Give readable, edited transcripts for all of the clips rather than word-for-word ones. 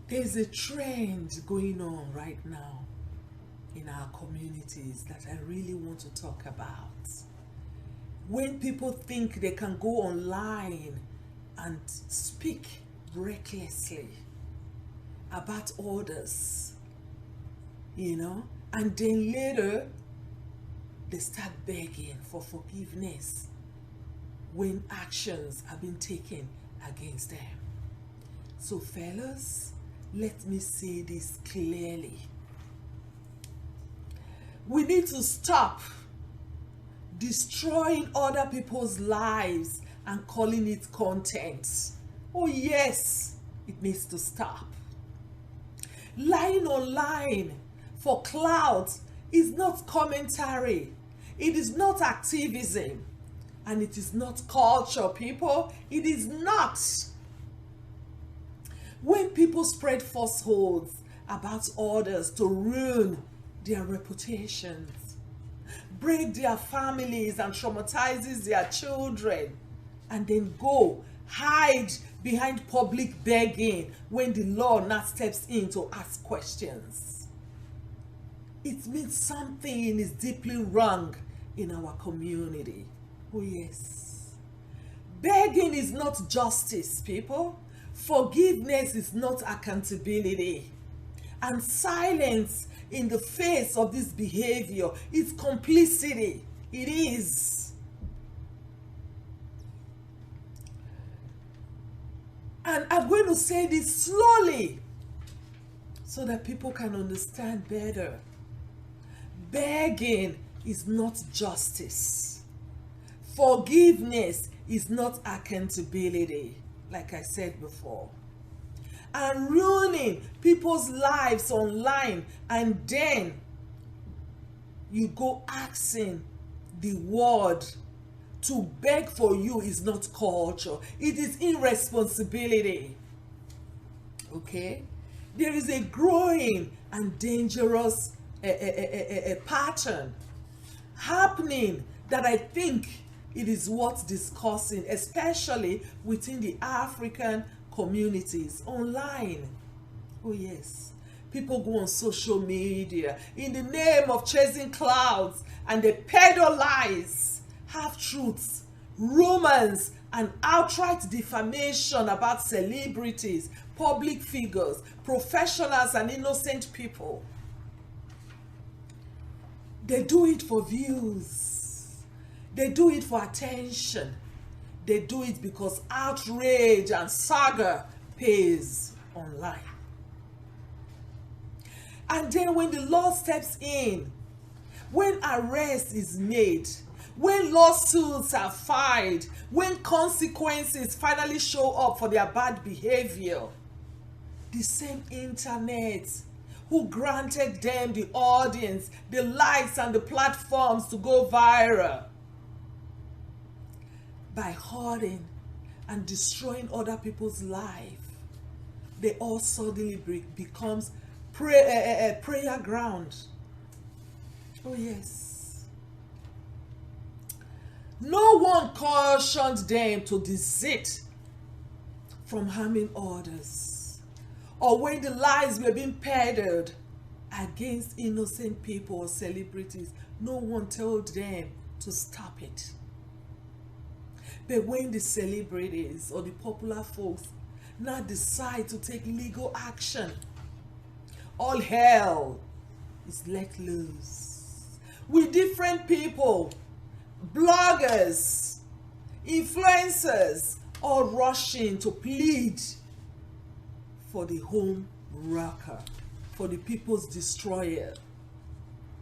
There's a trend going on right now in our communities that I really want to talk about. When people think they can go online and speak recklessly about others, and then later they start begging for forgiveness when actions have been taken against them. So fellas, let me say this clearly. We need to stop destroying other people's lives and calling it content. Oh yes, it needs to stop. Lying online for clout is not commentary. It is not activism. And it is not culture, people. It is not. When people spread falsehoods about others to ruin their reputations, break their families and traumatizes their children, and then go hide behind public begging when the law now steps in to ask questions, it means something is deeply wrong in our community. Oh yes. Begging is not justice, people. Forgiveness is not accountability. And silence in the face of this behavior is complicity. It is. And I'm going to say this slowly so that people can understand better. Begging is not justice. Forgiveness is not accountability, like I said before. And ruining people's lives online, and then you go asking the world to beg for you is not culture. It is irresponsibility. Okay? There is a growing and dangerous pattern happening that I think it is worth discussing, especially within the African communities online. Oh yes, people go on social media in the name of chasing clouds, and they peddle lies, half-truths, rumors, and outright defamation about celebrities, public figures, professionals, and innocent people. They do it for views. They do it for attention. They do it because outrage and saga pays online. And then when the law steps in, when arrest is made, when lawsuits are filed, when consequences finally show up for their bad behavior, the same internet who granted them the audience, the likes, and the platforms to go viral, by hurting and destroying other people's life, they all suddenly becomes prayer ground. Oh yes. No one cautioned them to desist from harming others, or when the lies were being peddled against innocent people or celebrities, no one told them to stop it. But when the celebrities or the popular folks now decide to take legal action, all hell is let loose. With different people, bloggers, influencers, all rushing to plead for the home wrecker, for the people's destroyer.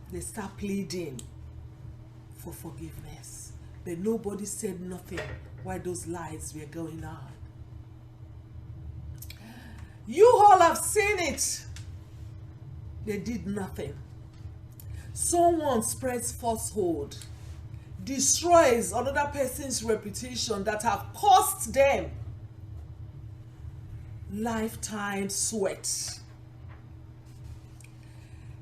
They start pleading for forgiveness. But nobody said nothing while those lies were going on. You all have seen it. They did nothing. Someone spreads falsehood, destroys another person's reputation that have cost them lifetime sweat.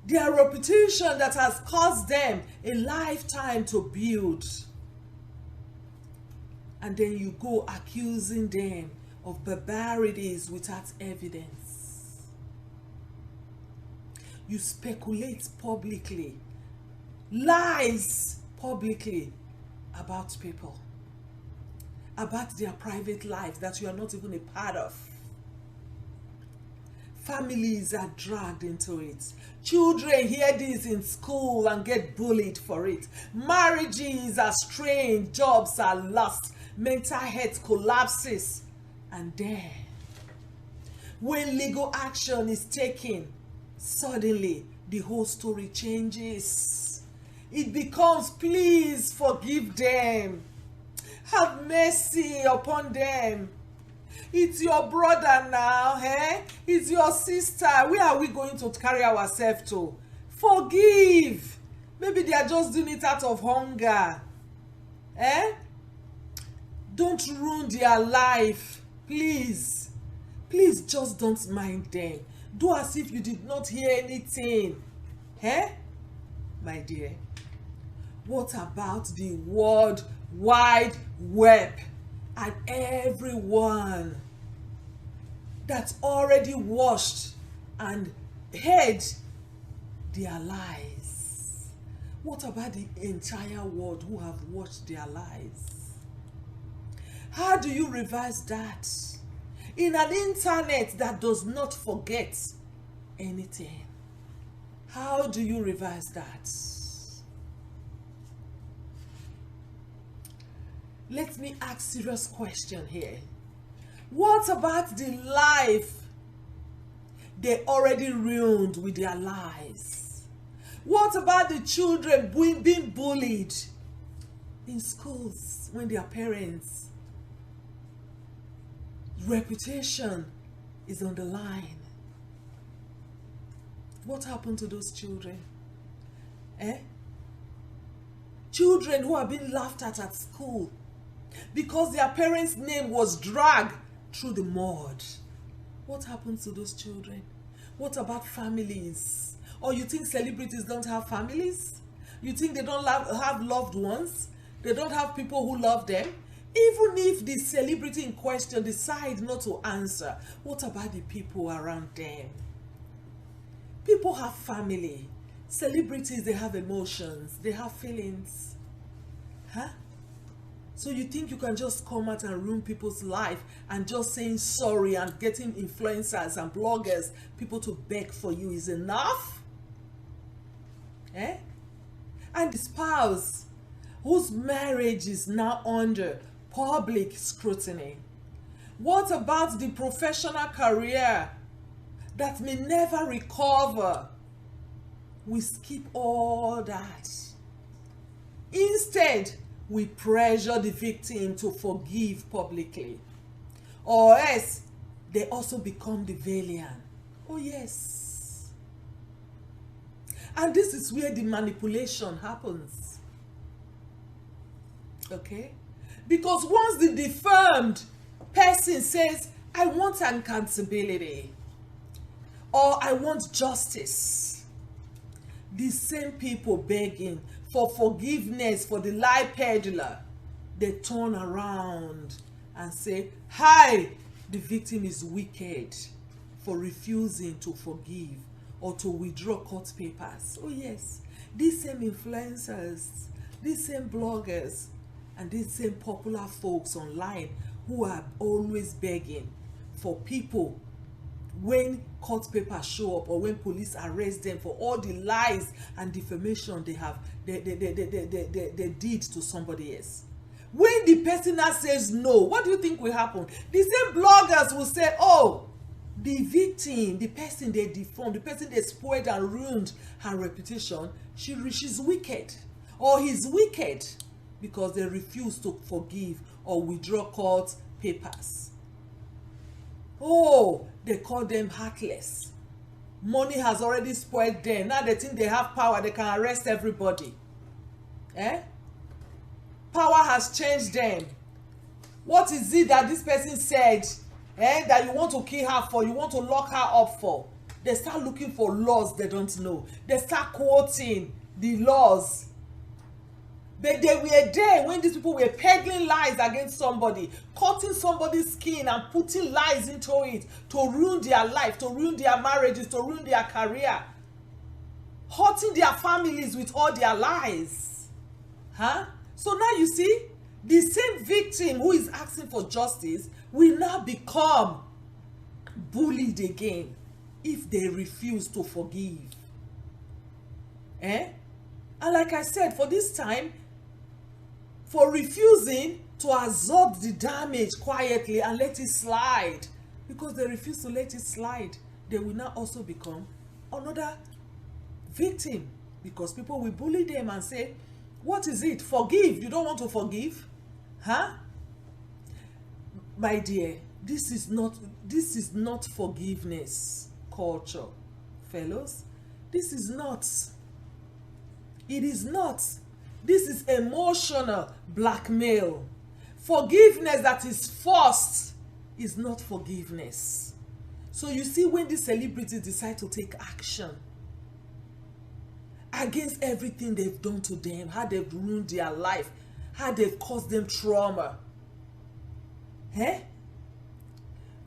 Their reputation that has cost them a lifetime to build. And then you go accusing them of barbarities without evidence. You speculate publicly, lies publicly about people, about their private lives that you are not even a part of. Families are dragged into it. Children hear this in school and get bullied for it. Marriages are strained, jobs are lost, mental health collapses. And then, when legal action is taken, suddenly the whole story changes. It becomes, please forgive them. Have mercy upon them. It's your brother now, eh? It's your sister. Where are we going to carry ourselves to? Forgive. Maybe they are just doing it out of hunger. Eh? Don't ruin their life. Please. Please just don't mind them. Do as if you did not hear anything. Eh? My dear, what about the World Wide Web? And everyone that's already watched and heard their lies. What about the entire world who have watched their lies? How do you reverse that? In an internet that does not forget anything. How do you reverse that? Let me ask serious question here. What about the life they already ruined with their lies? What about the children being bullied in schools when their parents' reputation is on the line? What happened to those children? Children who are being laughed at school because their parents' name was dragged through the mud. What happens to those children? What about families? Or you think celebrities don't have families? You think they don't have loved ones? They don't have people who love them? Even if the celebrity in question decides not to answer, what about the people around them? People have family. Celebrities, they have emotions. They have feelings. Huh? So you think you can just come out and ruin people's life and just saying sorry and getting influencers and bloggers, people to beg for you is enough? And the spouse whose marriage is now under public scrutiny. What about the professional career that may never recover? We skip all that. Instead, we pressure the victim to forgive publicly. Or else, they also become the villain. Oh yes. And this is where the manipulation happens. Okay? Because once the defamed person says, I want accountability, or I want justice, the same people begging for forgiveness for the lie peddler, they turn around and say, hi, the victim is wicked for refusing to forgive or to withdraw court papers. Oh yes, these same influencers, these same bloggers, and these same popular folks online who are always begging for people when court papers show up or when police arrest them for all the lies and defamation they did to somebody else. When the person now says no, what do you think will happen? The same bloggers will say, oh, the victim, the person they deformed, the person they spoiled and ruined her reputation, she's wicked, or he's wicked, because they refuse to forgive or withdraw court papers. Oh, they call them heartless. Money has already spoiled them. Now they think they have power, they can arrest everybody. Power has changed them. What is it that this person said that you want to kill her for, you want to lock her up for? They start looking for laws they don't know. They start quoting the laws. But they were there when these people were peddling lies against somebody, cutting somebody's skin and putting lies into it to ruin their life, to ruin their marriages, to ruin their career. hurting their families with all their lies. Huh? So now you see, the same victim who is asking for justice will now become bullied again if they refuse to forgive. And like I said, for this time, for refusing to absorb the damage quietly and let it slide, because they refuse to let it slide, they will now also become another victim, because people will bully them and say, what is it? Forgive. You don't want to forgive? Huh? My dear, this is not forgiveness culture, fellows. This is not. It is not. This is emotional blackmail. Forgiveness that is forced is not forgiveness. So you see, when these celebrities decide to take action against everything they've done to them, how they've ruined their life, how they've caused them trauma,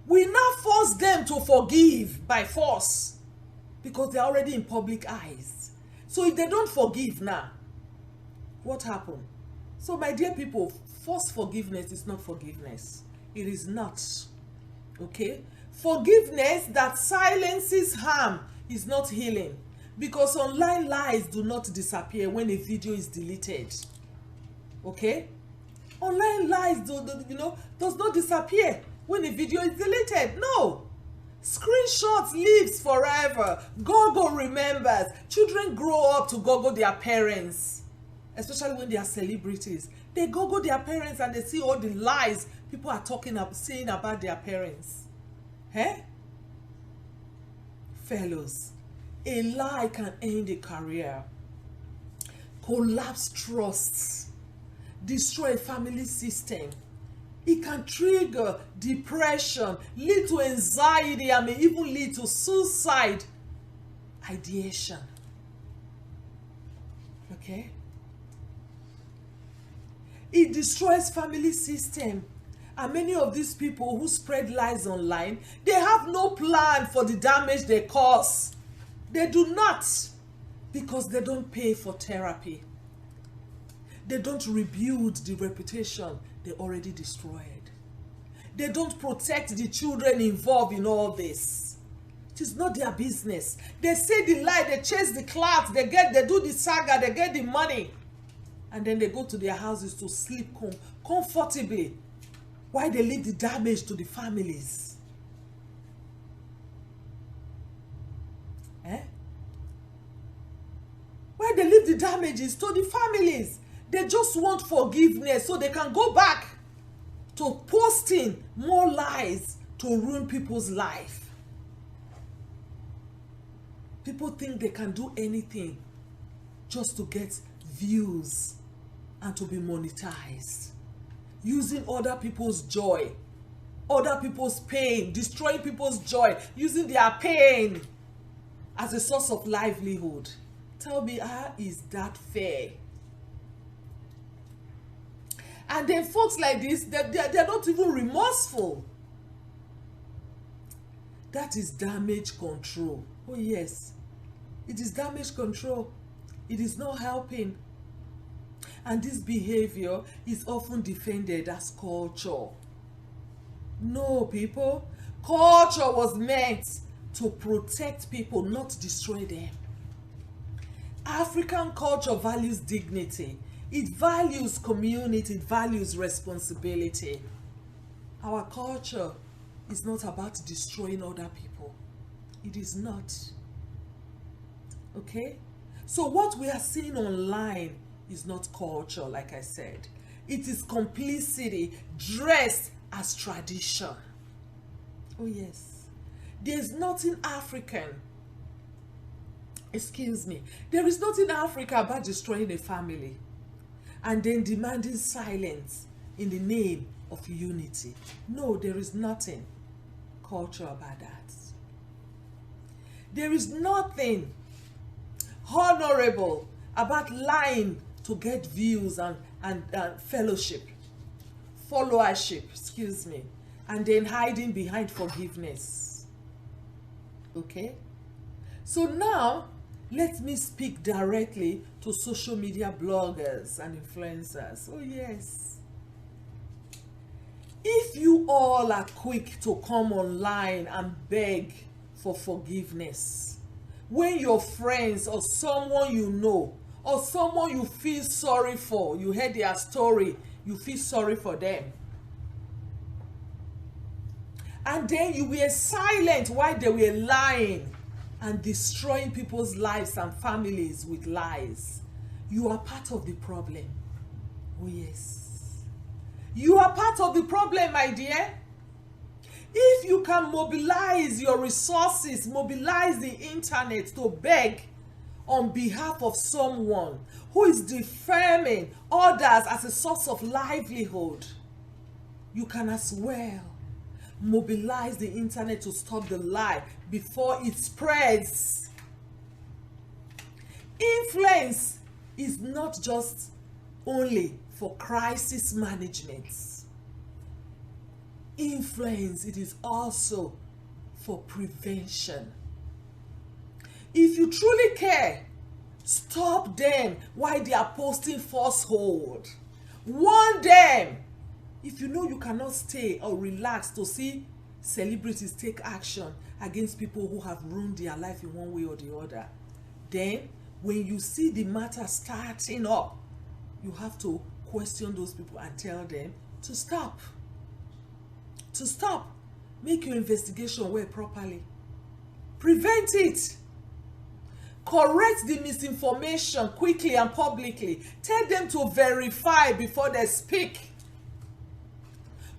we now force them to forgive by force, because they're already in public eyes. So if they don't forgive now, what happened? So my dear people, forced forgiveness is not forgiveness. It is not. Okay? Forgiveness that silences harm is not healing, because online lies do not disappear when a video is deleted. Okay? Online lies does not disappear when a video is deleted. No. Screenshots lives forever. Google remembers. Children grow up to Google their parents, especially when they are celebrities. They Google their parents and they see all the lies people are saying about their parents. Fellows, a lie can end a career, collapse trusts, destroy a family system. It can trigger depression, lead to anxiety, and may even lead to suicide ideation. Okay? It destroys family system. And many of these people who spread lies online, they have no plan for the damage they cause. They do not, because they don't pay for therapy. They don't rebuild the reputation they already destroyed. They don't protect the children involved in all this. It is not their business. They say the lie, they chase the clout, they do the saga, they get the money. And then they go to their houses to sleep comfortably, while they leave the damage to the families. Why they leave the damages to the families? They just want forgiveness so they can go back to posting more lies to ruin people's life. People think they can do anything just to get views and to be monetized, using other people's joy, other people's pain, destroying people's joy, using their pain as a source of livelihood. Tell me, how is that fair? And then folks like this, they're not even remorseful. That is damage control. Oh yes, it is damage control. It is not helping. And this behavior is often defended as culture. No, people. Culture was meant to protect people, not destroy them. African culture values dignity. It values community. It values responsibility. Our culture is not about destroying other people. It is not. Okay? So what we are seeing online is not culture, like I said. It is complicity dressed as tradition. Oh yes. There's nothing African. Excuse me. There is nothing African about destroying a family and then demanding silence in the name of unity. No, there is nothing culture about that. There is nothing honorable about lying to get views and followership, excuse me, and then hiding behind forgiveness. Okay? So now, Let me speak directly to social media bloggers and influencers. Oh yes. If you all are quick to come online and beg for forgiveness, when your friends or someone you know or someone you feel sorry for, you heard their story, you feel sorry for them, and then you were silent while they were lying and destroying people's lives and families with lies, you are part of the problem. Oh yes, you are part of the problem, my dear. If you can mobilize your resources, mobilize the internet to beg on behalf of someone who is defaming others as a source of livelihood, you can as well mobilize the internet to stop the lie before it spreads. Influence is not just only for crisis management. Influence, it is also for prevention. If you truly care, stop them while they are posting falsehood. Warn them. If you know you cannot stay or relax to see celebrities take action against people who have ruined their life in one way or the other, then when you see the matter starting up, you have to question those people and tell them to stop. To stop. Make your investigation well properly. Prevent it. Correct the misinformation quickly and publicly. Tell them to verify before they speak.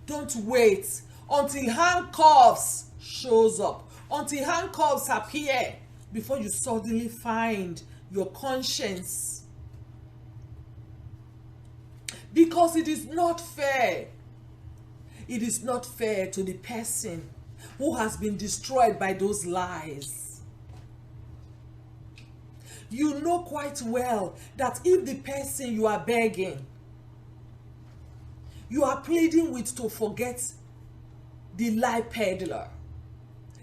Don't wait until handcuffs shows up, until handcuffs appear before you suddenly find your conscience. Because it is not fair. It is not fair to the person who has been destroyed by those lies. You know quite well that if the person you are begging, you are pleading with to forget the lie peddler,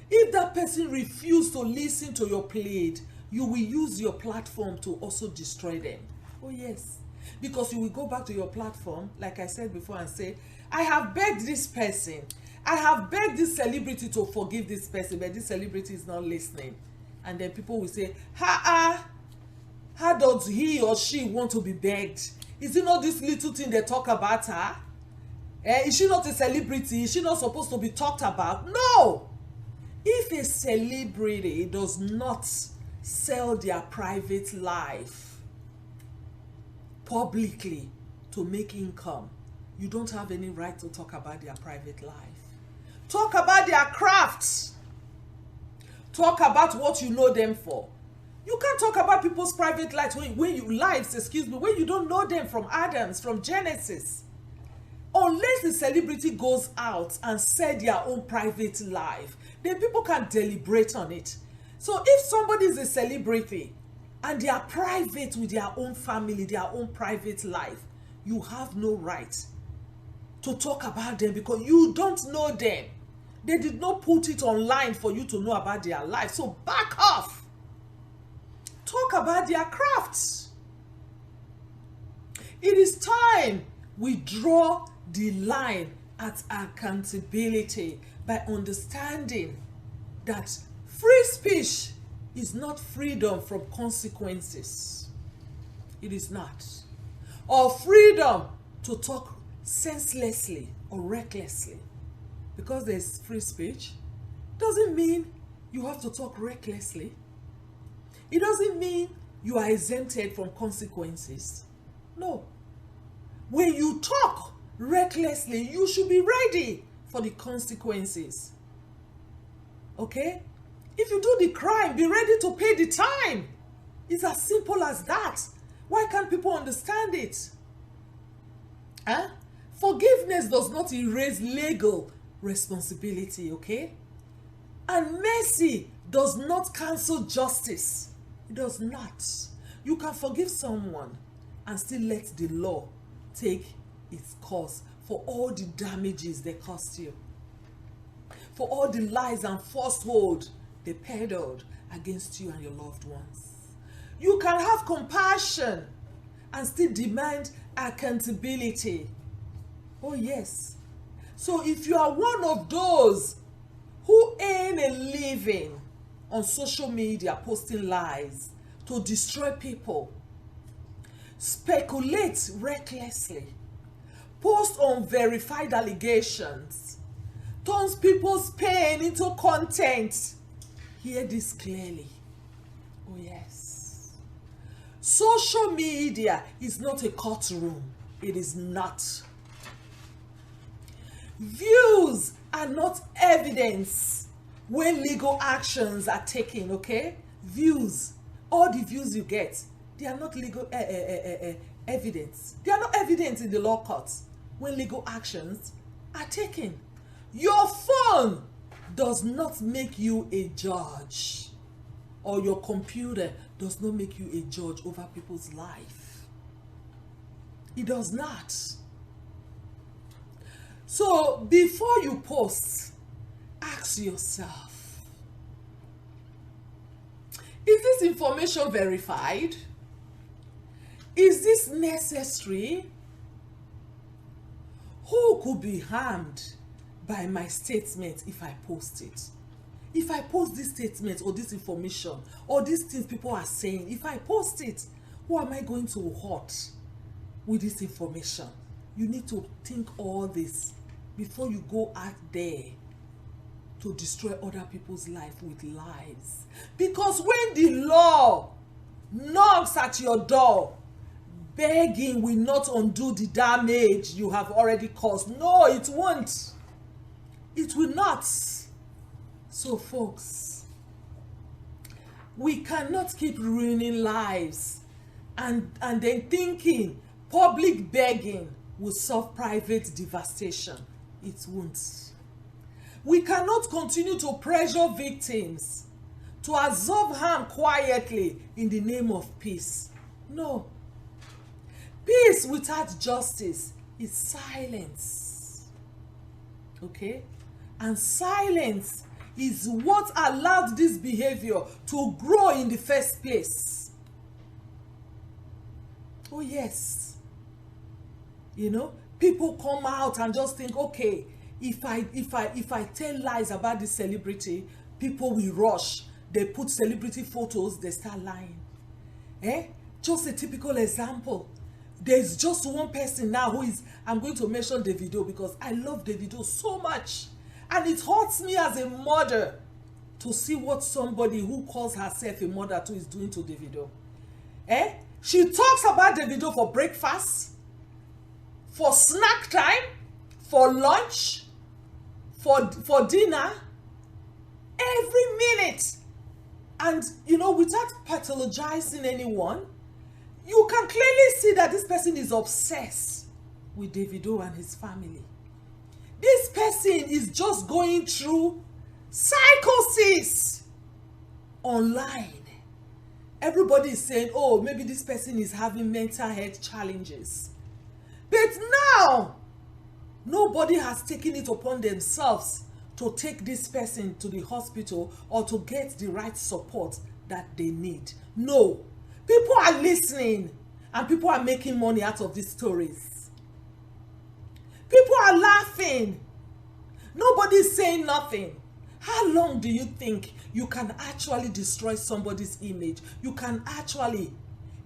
if that person refuses to listen to your plead, you will use your platform to also destroy them. Oh yes, because you will go back to your platform, like I said before, and say, I have begged this person, I have begged this celebrity to forgive this person, but this celebrity is not listening. And then people will say, how does he or she want to be begged? Is it not this little thing they talk about her? Is she not a celebrity? Is she not supposed to be talked about? No! If a celebrity does not sell their private life publicly to make income, you don't have any right to talk about their private life. Talk about their crafts. Talk about what you know them for. You can't talk about people's private lives when you don't know them from Adams, from Genesis. Unless the celebrity goes out and said their own private life, then people can deliberate on it. So if somebody is a celebrity and they are private with their own family, their own private life, you have no right to talk about them because you don't know them. They did not put it online for you to know about their life. So back off. Talk about their crafts. It is time we draw the line at accountability by understanding that free speech is not freedom from consequences. It is not. Or freedom to talk senselessly or recklessly. Because there's free speech doesn't mean you have to talk recklessly. It doesn't mean you are exempted from consequences. No. When you talk recklessly, you should be ready for the consequences. Okay? If you do the crime, be ready to pay the time. It's as simple as that. Why can't people understand it? Huh? Forgiveness does not erase legal responsibility, okay? And mercy does not cancel justice. It does not. You can forgive someone and still let the law take its course for all the damages they cost you, for all the lies and falsehood they peddled against you and your loved ones. You can have compassion and still demand accountability. Oh yes. So if you are one of those who earn a living on social media posting lies to destroy people, speculate recklessly, post unverified allegations, turns people's pain into content, hear this clearly. Oh yes. Social media is not a courtroom. It is not. Views are not evidence when legal actions are taken, okay? Views, all the views you get, they are not legal evidence. They are not evidence in the law courts when legal actions are taken. Your phone does not make you a judge, or your computer does not make you a judge over people's life. It does not. So before you post, ask yourself, is this information verified? Is this necessary? Who could be harmed by my statement if I post it? If I post this statement or this information or these things people are saying, if I post it, who am I going to hurt with this information? You need to think all this before you go out there to destroy other people's life with lies. Because when the law knocks at your door, begging will not undo the damage you have already caused. No, it won't. It will not. So folks, we cannot keep ruining lives and then thinking public begging will solve private devastation. It won't. We cannot continue to pressure victims to absorb harm quietly in the name of peace. No. Peace without justice is silence. Okay? And silence is what allowed this behavior to grow in the first place. Oh yes. You know, people come out and just think, okay, if I tell lies about this celebrity, people will rush. They put celebrity photos, they start lying. Just a typical example. There's just one person now who is, I'm going to mention Davido because I love Davido so much. And it hurts me as a mother to see what somebody who calls herself a mother to is doing to Davido. She talks about Davido for breakfast, for snack time, for lunch, for dinner, every minute. And, you know, without pathologizing anyone, you can clearly see that this person is obsessed with Davido and his family. This person is just going through psychosis online. Everybody is saying, oh, maybe this person is having mental health challenges. But now, nobody has taken it upon themselves to take this person to the hospital or to get the right support that they need. No. People are listening and people are making money out of these stories. People are laughing. Nobody is saying nothing. How long do you think you can actually destroy somebody's image? You can actually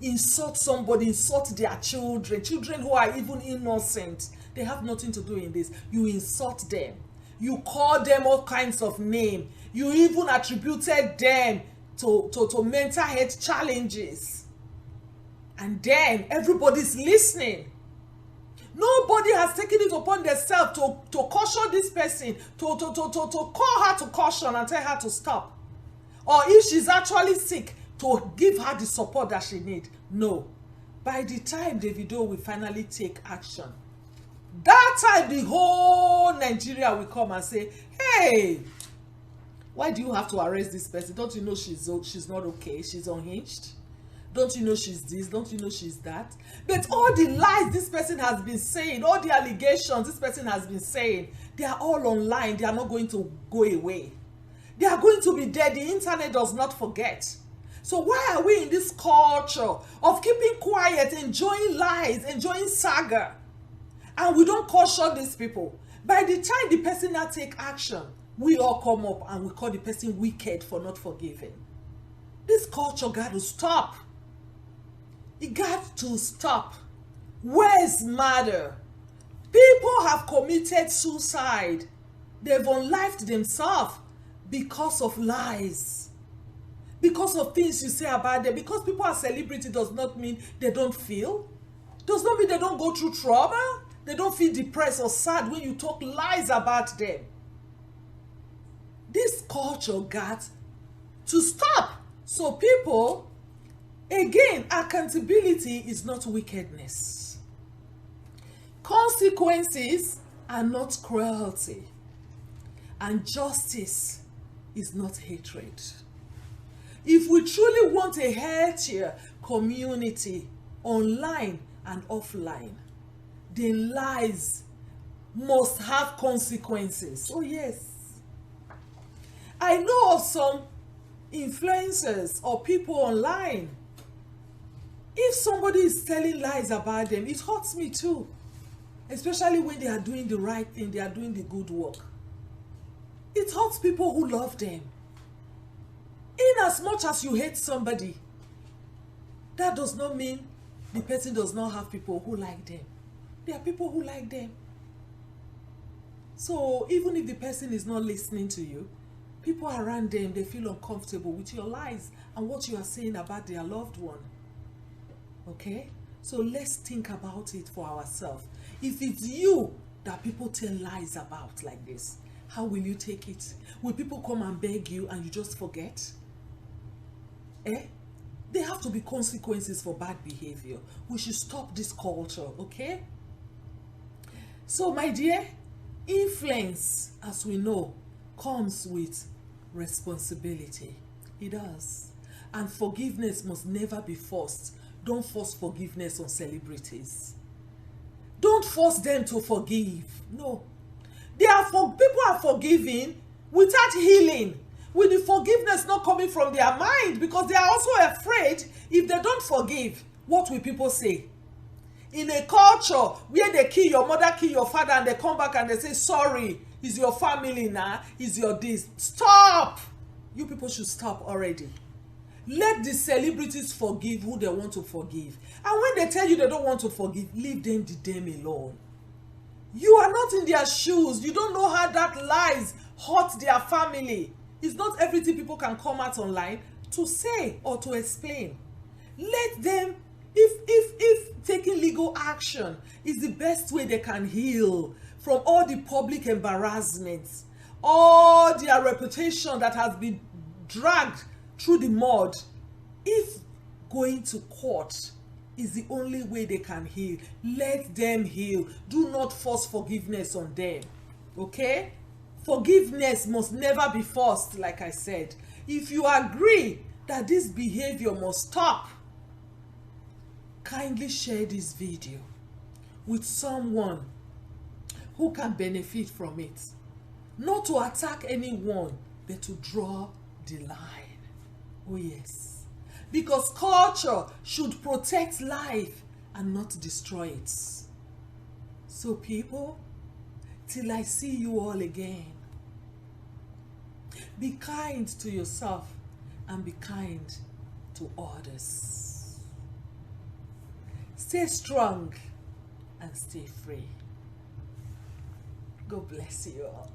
insult somebody, insult their children who are even innocent. They have nothing to do in this. You insult them. You call them all kinds of names. You even attributed them to mental health challenges. And then everybody's listening. Nobody has taken it upon themselves to caution this person, to call her to caution and tell her to stop. Or if she's actually sick, to give her the support that she needs. No. By the time Davido will finally take action, that time the whole Nigeria will come and say, hey, why do you have to arrest this person? Don't you know she's not okay? She's unhinged. Don't you know she's this? Don't you know she's that? But all the lies this person has been saying, all the allegations this person has been saying, they are all online. They are not going to go away. They are going to be there. The internet does not forget. So why are we in this culture of keeping quiet, enjoying lies, enjoying saga, and we don't caution these people? By the time the person now take action, we all come up and we call the person wicked for not forgiving. This culture got to stop. It got to stop. Words matter. People have committed suicide. They've unlived themselves because of lies. Because of things you say about them. Because people are celebrity does not mean they don't feel. Does not mean they don't go through trauma. They don't feel depressed or sad when you talk lies about them. This culture got to stop. So people, again, accountability is not wickedness. Consequences are not cruelty. And justice is not hatred. If we truly want a healthier community, online and offline, then lies must have consequences. Oh yes. I know of some influencers or people online. If somebody is telling lies about them, it hurts me too. Especially when they are doing the right thing, they are doing the good work. It hurts people who love them. In as much as you hate somebody, that does not mean the person does not have people who like them. There are people who like them. So even if the person is not listening to you, people around them, they feel uncomfortable with your lies and what you are saying about their loved one. Okay? So let's think about it for ourselves. If it's you that people tell lies about like this, how will you take it? Will people come and beg you and you just forget? There have to be consequences for bad behavior. We should stop this culture, okay? So my dear, influence, as we know, comes with responsibility. It does. And forgiveness must never be forced. Don't force forgiveness on celebrities. Don't force them to forgive. No. People are forgiving without healing, with the forgiveness not coming from their mind, because they are also afraid if they don't forgive, what will people say? In a culture where they kill your mother, kill your father, and they come back and they say, sorry, it's your family now, it's your this. Stop! You people should stop already. Let the celebrities forgive who they want to forgive. And when they tell you they don't want to forgive, leave them the damn alone. You are not in their shoes. You don't know how that lies hurt their family. It's not everything people can come out online to say or to explain. Let them, if taking legal action is the best way they can heal from all the public embarrassments, all their reputation that has been dragged through the mud, if going to court is the only way they can heal, let them heal. Do not force forgiveness on them. Okay? Forgiveness must never be forced, like I said. If you agree that this behavior must stop, kindly share this video with someone who can benefit from it. Not to attack anyone, but to draw the line. Oh yes. Because culture should protect life and not destroy it. So people, till I see you all again, be kind to yourself and be kind to others. Stay strong and stay free. God bless you all.